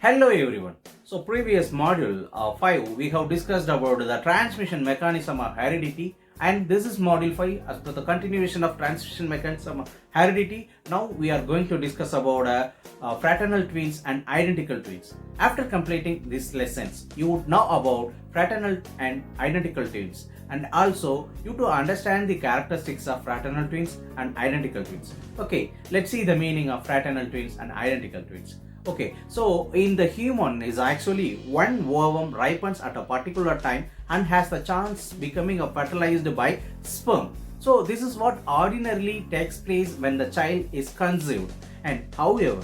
Hello everyone. So previous module 5 we have discussed about the transmission mechanism of heredity, and this is module 5 as per the continuation of transmission mechanism of heredity. Now we are going to discuss about fraternal twins and identical twins. After completing these lessons, you would know about fraternal and identical twins, and also you to understand the characteristics of fraternal twins and identical twins. Okay, let's see the meaning of fraternal twins and identical twins. Okay, so in the human is actually one ovum ripens at a particular time and has the chance becoming fertilized by sperm. So this is what ordinarily takes place when the child is conceived. And however,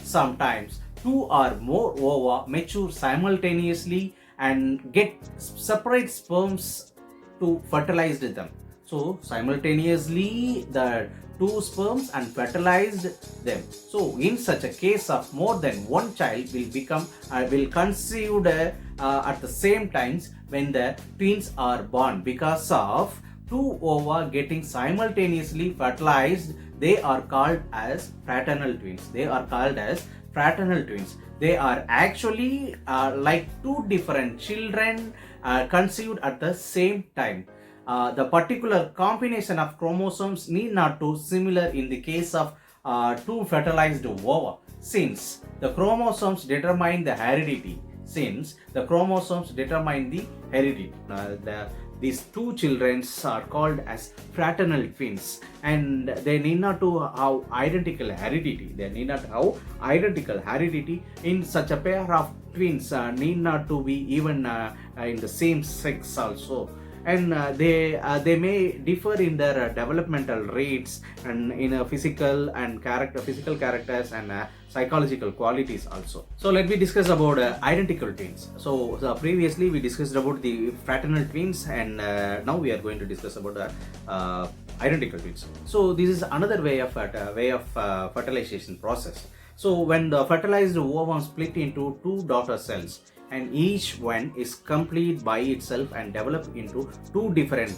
sometimes two or more ova mature simultaneously and get separate sperms to fertilize them. So simultaneously the two sperms and fertilized them. So in such a case of more than one child will conceived at the same times when the twins are born. Because of two ova getting simultaneously fertilized, they are called as fraternal twins. They are actually like two different children conceived at the same time. The particular combination of chromosomes need not to similar in the case of two fertilized ova, since the chromosomes determine the heredity. These two children are called as fraternal twins, and they need not to have identical heredity. In such a pair of twins need not to be even in the same sex also. And they may differ in their developmental rates and in physical characters and psychological qualities also. So let me discuss about identical twins. So previously we discussed about the fraternal twins, and now we are going to discuss about the identical twins. So this is another way of fertilization process. So when the fertilized ovum split into two daughter cells, and each one is complete by itself and develop into two different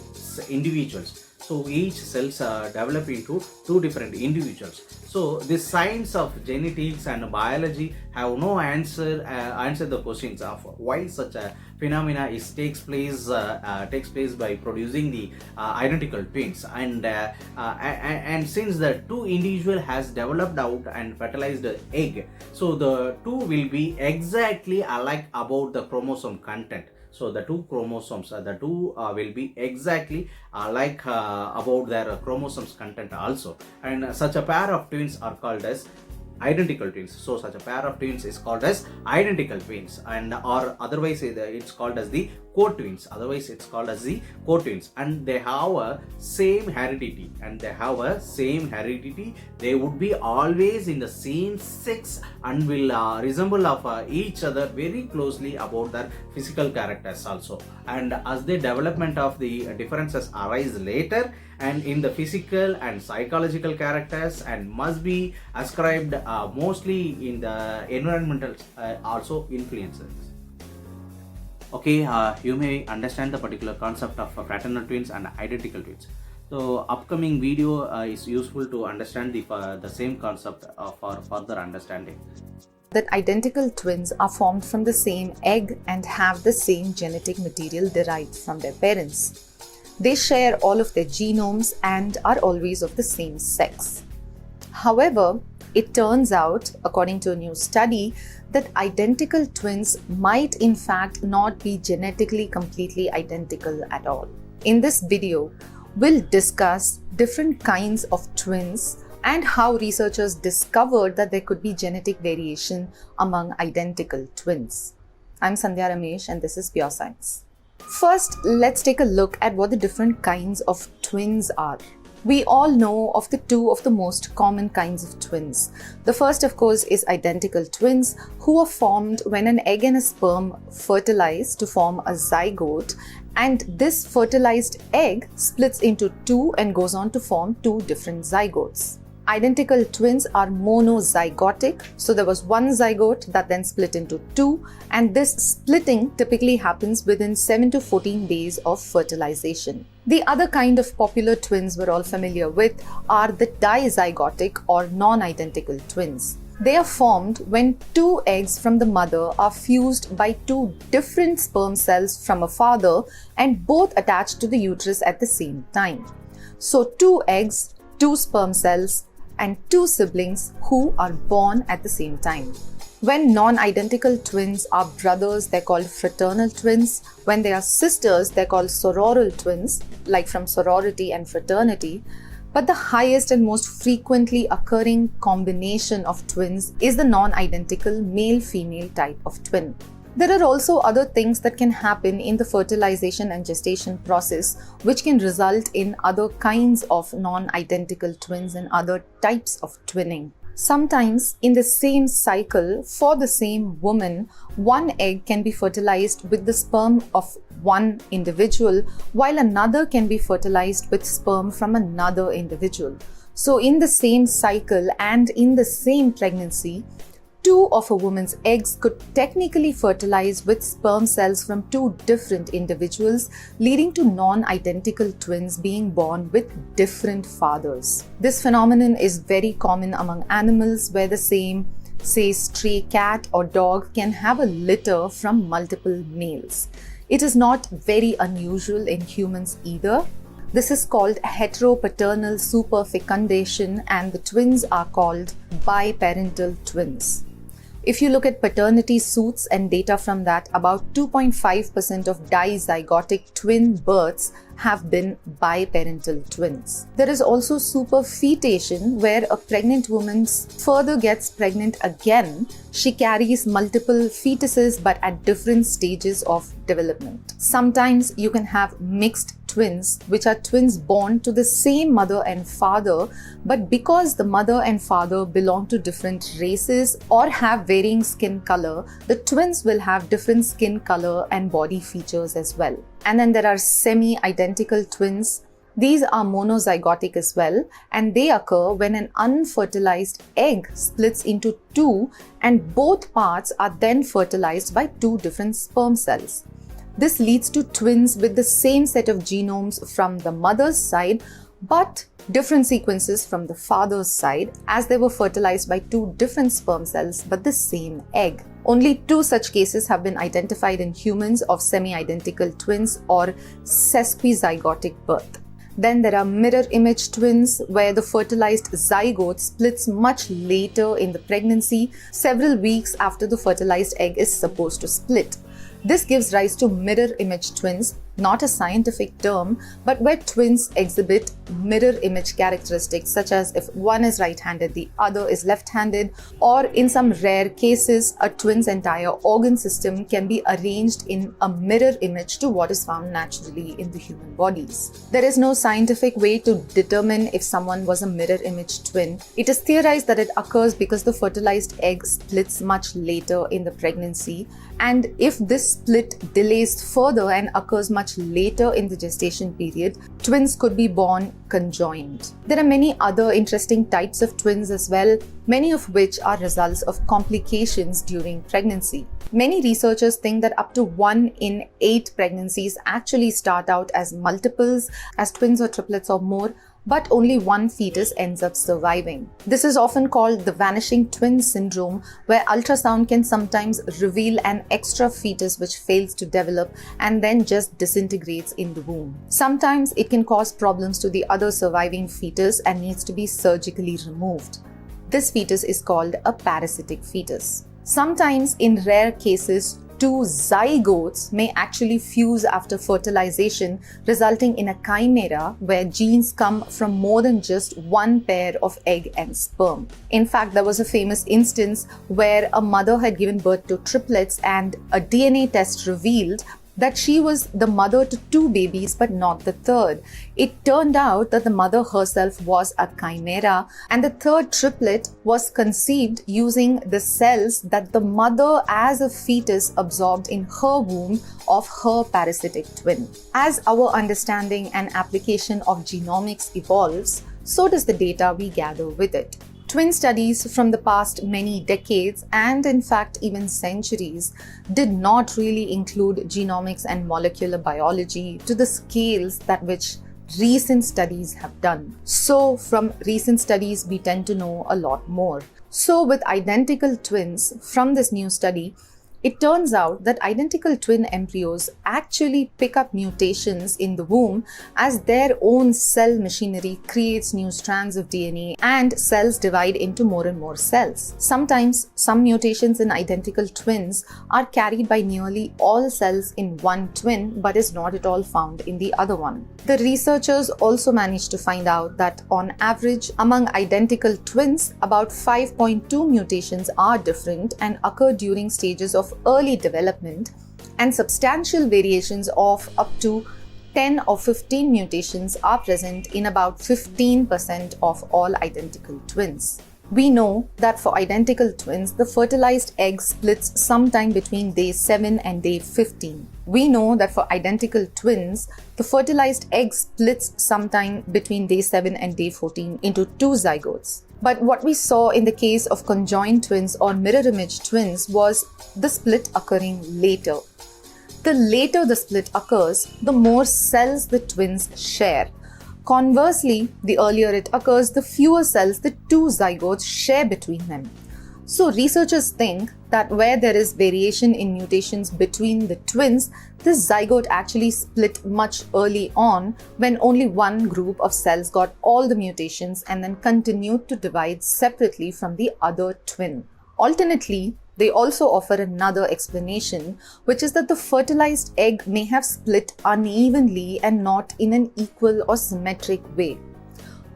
individuals. So each cells develop into two different individuals. So the science of genetics and biology have no answer the questions of why such a phenomena takes place by producing the identical twins, and since the two individual has developed out and fertilized egg, so the two will be exactly alike about the chromosome content. So the two chromosomes will be exactly alike about their chromosomes content also, and such a pair of twins are called as identical twins. So such a pair of twins is called as identical twins, and or otherwise it's called as the co-twins. And they have a same heredity. They would be always in the same sex and will resemble of each other very closely about their physical characters also. And as the development of the differences arise later and in the physical and psychological characters, and must be ascribed mostly in the environmental also influences. Okay, you may understand the particular concept of fraternal twins and identical twins. So upcoming video is useful to understand the same concept for further understanding. That identical twins are formed from the same egg and have the same genetic material derived from their parents. They share all of their genomes and are always of the same sex. However, it turns out, according to a new study, that identical twins might in fact not be genetically completely identical at all. In this video, we'll discuss different kinds of twins and how researchers discovered that there could be genetic variation among identical twins. I'm Sandhya Ramesh, and this is Pure Science. First, let's take a look at what the different kinds of twins are. We all know of the two of the most common kinds of twins. The first, of course, is identical twins, who are formed when an egg and a sperm fertilize to form a zygote, and this fertilized egg splits into two and goes on to form two different zygotes. Identical twins are monozygotic, so there was one zygote that then split into two, and this splitting typically happens within 7 to 14 days of fertilization. The other kind of popular twins we're all familiar with are the dizygotic or non-identical twins. They are formed when two eggs from the mother are fused by two different sperm cells from a father and both attached to the uterus at the same time. So two eggs, two sperm cells, and two siblings who are born at the same time. When non-identical twins are brothers, they're called fraternal twins. When they are sisters, they're called sororal twins, like from sorority and fraternity. But the highest and most frequently occurring combination of twins is the non-identical male-female type of twin. There are also other things that can happen in the fertilization and gestation process, which can result in other kinds of non-identical twins and other types of twinning. Sometimes in the same cycle, for the same woman, one egg can be fertilized with the sperm of one individual, while another can be fertilized with sperm from another individual. So in the same cycle and in the same pregnancy, two of a woman's eggs could technically fertilize with sperm cells from two different individuals, leading to non-identical twins being born with different fathers. This phenomenon is very common among animals, where the same, say, stray cat or dog can have a litter from multiple males. It is not very unusual in humans either. This is called heteropaternal superfecundation, and the twins are called biparental twins. If you look at paternity suits and data from that, about 2.5% of dizygotic twin births have been biparental twins. There is also superfetation, where a pregnant woman further gets pregnant again. She carries multiple fetuses but at different stages of development. Sometimes you can have mixed twins, which are twins born to the same mother and father, but because the mother and father belong to different races or have varying skin color, the twins will have different skin color and body features as well. And then there are semi-identical twins. These are monozygotic as well, and they occur when an unfertilized egg splits into two and both parts are then fertilized by two different sperm cells. This leads to twins with the same set of genomes from the mother's side, but different sequences from the father's side, as they were fertilized by two different sperm cells but the same egg. Only two such cases have been identified in humans of semi-identical twins or sesquizygotic birth. Then there are mirror image twins, where the fertilized zygote splits much later in the pregnancy, several weeks after the fertilized egg is supposed to split. This gives rise to mirror image twins, not a scientific term, but where twins exhibit mirror image characteristics, such as if one is right-handed, the other is left-handed, or in some rare cases, a twin's entire organ system can be arranged in a mirror image to what is found naturally in the human bodies. There is no scientific way to determine if someone was a mirror image twin. It is theorized that it occurs because the fertilized egg splits much later in the pregnancy, and if this split delays further and occurs much later in the gestation period, twins could be born conjoined. There are many other interesting types of twins as well, many of which are results of complications during pregnancy. Many researchers think that up to 1 in 8 pregnancies actually start out as multiples, as twins or triplets or more, but only one fetus ends up surviving. This is often called the vanishing twin syndrome, where ultrasound can sometimes reveal an extra fetus which fails to develop and then just disintegrates in the womb. Sometimes it can cause problems to the other surviving fetus and needs to be surgically removed. This fetus is called a parasitic fetus. Sometimes, in rare cases, two zygotes may actually fuse after fertilization, resulting in a chimera where genes come from more than just one pair of egg and sperm. In fact, there was a famous instance where a mother had given birth to triplets and a DNA test revealed that she was the mother to 2 babies but not the third. It turned out that the mother herself was a chimera, and the third triplet was conceived using the cells that the mother as a fetus absorbed in her womb of her parasitic twin. As our understanding and application of genomics evolves, so does the data we gather with it. Twin studies from the past many decades, and in fact even centuries, did not really include genomics and molecular biology to the scales that which recent studies have done. So from recent studies we tend to know a lot more. So with identical twins from this new study, it turns out that identical twin embryos actually pick up mutations in the womb as their own cell machinery creates new strands of DNA and cells divide into more and more cells. Sometimes some mutations in identical twins are carried by nearly all cells in one twin but is not at all found in the other one. The researchers also managed to find out that on average among identical twins, about 5.2 mutations are different and occur during stages of early development, and substantial variations of up to 10 or 15 mutations are present in about 15% of all identical twins. We know that for identical twins, the fertilized egg splits sometime between day 7 and day 15. We know that for identical twins, the fertilized egg splits sometime between day 7 and day 14 into two zygotes. But what we saw in the case of conjoined twins or mirror image twins was the split occurring later. The later the split occurs, the more cells the twins share. Conversely, the earlier it occurs, the fewer cells the two zygotes share between them. So researchers think that where there is variation in mutations between the twins, this zygote actually split much early on when only one group of cells got all the mutations and then continued to divide separately from the other twin. Alternately, they also offer another explanation, which is that the fertilized egg may have split unevenly and not in an equal or symmetric way.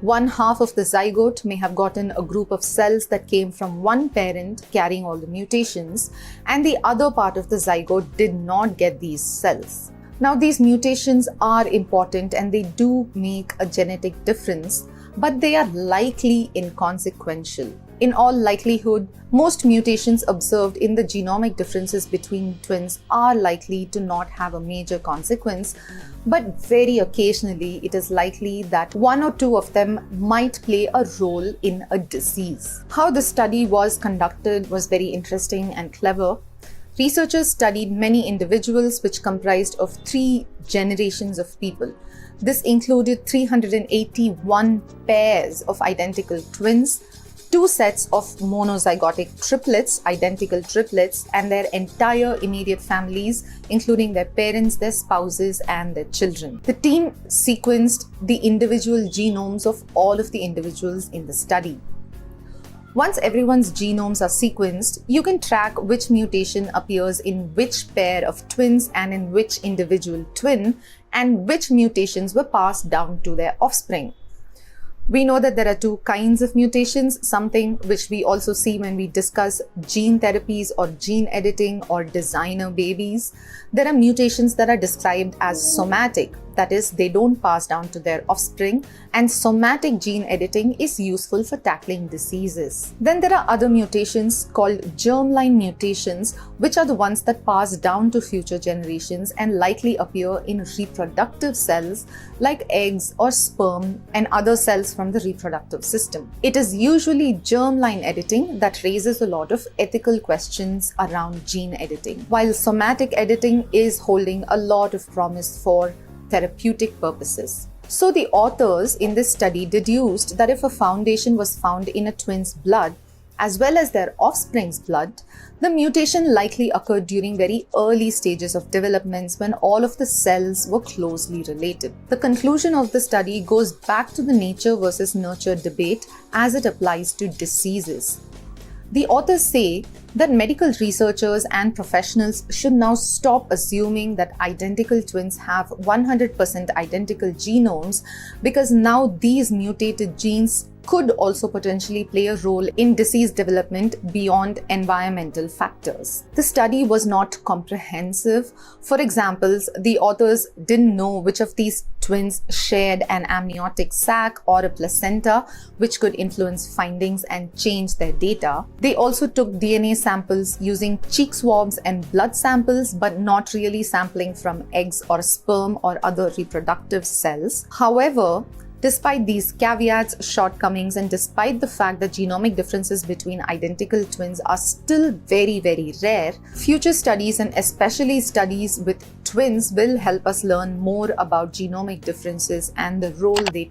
One half of the zygote may have gotten a group of cells that came from one parent carrying all the mutations, and the other part of the zygote did not get these cells. Now, these mutations are important and they do make a genetic difference, but they are likely inconsequential. In all likelihood, most mutations observed in the genomic differences between twins are likely to not have a major consequence, but very occasionally it is likely that one or two of them might play a role in a disease. How the study was conducted was very interesting and clever. Researchers studied many individuals which comprised of 3 generations of people. This included 381 pairs of identical twins, 2 sets of monozygotic triplets, identical triplets, and their entire immediate families, including their parents, their spouses, and their children. The team sequenced the individual genomes of all of the individuals in the study. Once everyone's genomes are sequenced, you can track which mutation appears in which pair of twins and in which individual twin, and which mutations were passed down to their offspring. We know that there are 2 kinds of mutations, something which we also see when we discuss gene therapies or gene editing or designer babies. There are mutations that are described as somatic, that is, they don't pass down to their offspring, and somatic gene editing is useful for tackling diseases. Then there are other mutations called germline mutations, which are the ones that pass down to future generations and likely appear in reproductive cells like eggs or sperm and other cells from the reproductive system. It is usually germline editing that raises a lot of ethical questions around gene editing, while somatic editing is holding a lot of promise for therapeutic purposes. So the authors in this study deduced that if a foundation was found in a twin's blood, as well as their offspring's blood, the mutation likely occurred during very early stages of development when all of the cells were closely related. The conclusion of the study goes back to the nature versus nurture debate as it applies to diseases. The authors say that medical researchers and professionals should now stop assuming that identical twins have 100% identical genomes, because now these mutated genes could also potentially play a role in disease development beyond environmental factors. The study was not comprehensive. For example, the authors didn't know which of these twins shared an amniotic sac or a placenta, which could influence findings and change their data. They also took DNA samples using cheek swabs and blood samples, but not really sampling from eggs or sperm or other reproductive cells. However, despite these caveats, shortcomings, and despite the fact that genomic differences between identical twins are still very, very rare, future studies and especially studies with twins will help us learn more about genomic differences and the role they